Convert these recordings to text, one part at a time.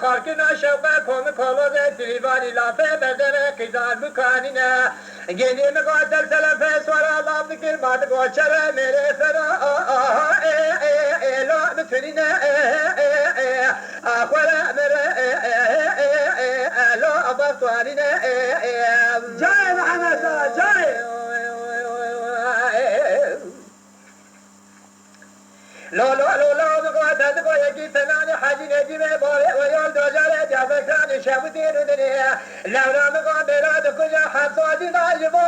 خارکنا شوقه کم کلوز تریوانی لافه بدره قیزار بکانینا گلی مقاتل سلفه سوارا لاف بکر ماد گوچره میره فرا لا بتونینا آخوره میره لا بطوانینا جای محمد جای لا مقاتل کو یکی فنان حاجی نجیب باره و یال دوجاره جابکان شبوتی رو دنیا لولا مقابلات کجا حفظاتی ناجبا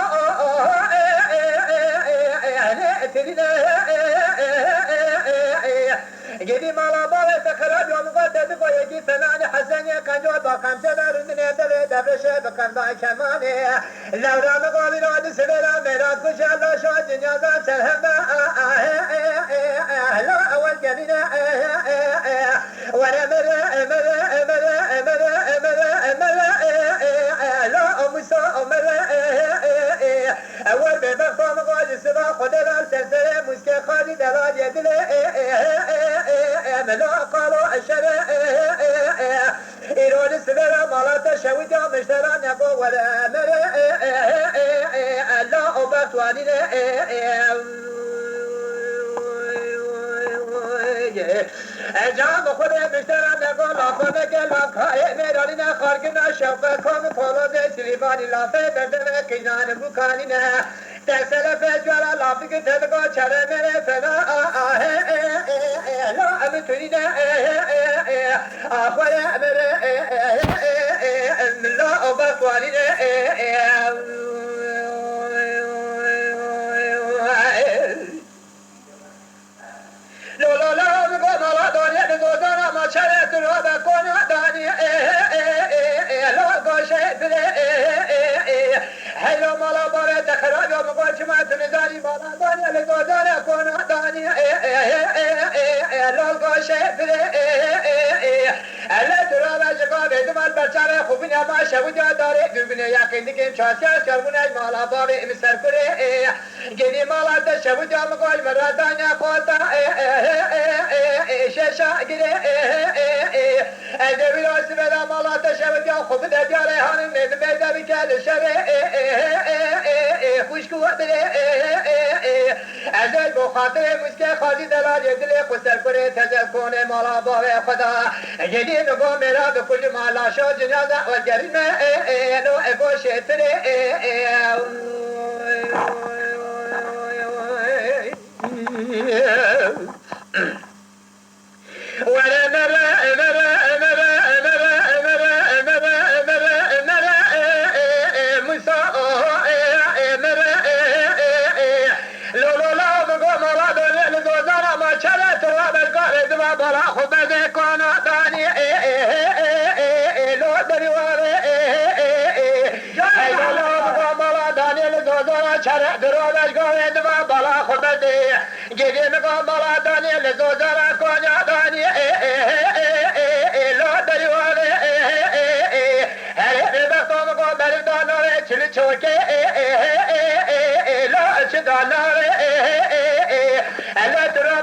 گیری مالا باره تخراب یا مقاتل کو یکی فنان حسنی کنجا با خمسه در دنیا دل دفرشه بکن با کمانه لولا مقابلات سبیلا میراد کجا لاشا دنیا دار سرهم لا أول جميلة ولا لا أمسا أول بمقام غادي سبا خدنا سلسلة مسكة خالي دلال يدل ملا قالوا الشرع إيران السبرة مالات شويدا مشترى نقو ولا لا أبقت وانينا جام خود مشترم نگاه لافه که لافه میرانی نه خارکنا شوقه کام پولاد سلیمانی لافه بردم کینان بکانی نه ترسل فجوارا لافه که تدگاه چره میره فنا لا امتونی نه آخوره میره لا بخوانی نه شرط رو بکن دانی لا گوشه بله هلو مالا باره تخراب یا مقاچ مدن دانی مالا دانی لگو داره کن دانی لا گوشه بله الله درا بجگا بدمال بچاره خوبی نما شبوجا داره دوربینه یقین دیگه چاسیا شرمونه مالا باره امسر کره گلی مالا تا شبوجا مقاچ مرادانیا خواتا ششا گره ادوی راست بلا مالا تا شبوجا خوب دیاره هانم نید بیدا بیکل شبه خوشکو بله ازای با خاطر مسکه خالی دلال دل خسر کره تزل کنه مالا باره خدا گلی نگو میرا به کل مالا شو جنازه و جرینه نو اگو شتره ولا بلا خود کن دانی لو دریواره لا بلا دانی لزوزا چرا درو گاه دما بلا خود گیری مگا بلا دانی لزوزا کنیا دانی لو دریواره هر بختم کو در داناره چل چوکه لا چ داناره الله درو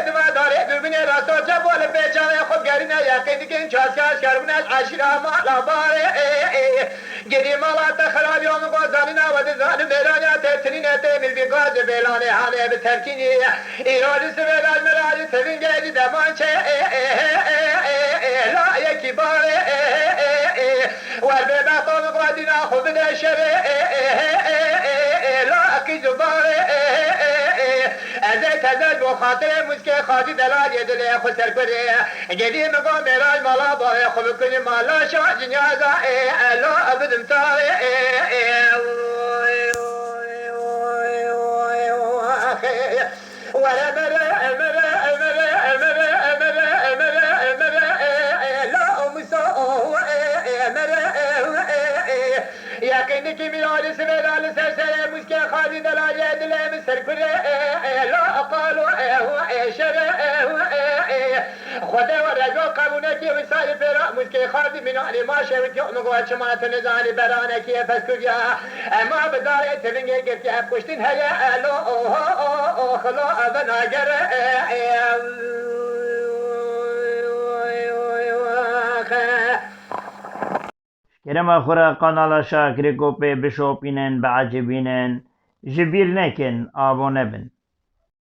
دما داره دوربین راستو جبال بیچاره خود گرینه یقین دیگه چاسکاش کربونش عشیره مالا باره گری مالا تخراب یوم گوزانینا و دزان میرانیا ترتنینه تیمیل بی گاز بیلانه حاله به ترکینی ایرادی سویلال مرادی سوین گیدی دمانچه لا یکی باره ور به بقام گوزینا خوب دشبه لا اکی زباره ازای تزد با خاطر مسکه خاطی دلال یه دل خسر کنه گلی مگو میراج مالا باره خوب کنی مالا شما جنیازا لا ابدم تاره ولا لا أمسو یقینی که میرالی سویدال سرسره مسکه خادی دلالی دلم سرکره لا اقالو شره خدا و رجا قبونه که وسال پیرا مسکه خادی منالی ما شوید که مگوه چمات نزانی برانه که پس کبیا اما بداره تبینگه گرتی هم کشتین هیا الو خلا بناگره کرما خورا قنالا شاکری کو پی بشوپینن بعجبینن جبیر نکن آبو نبن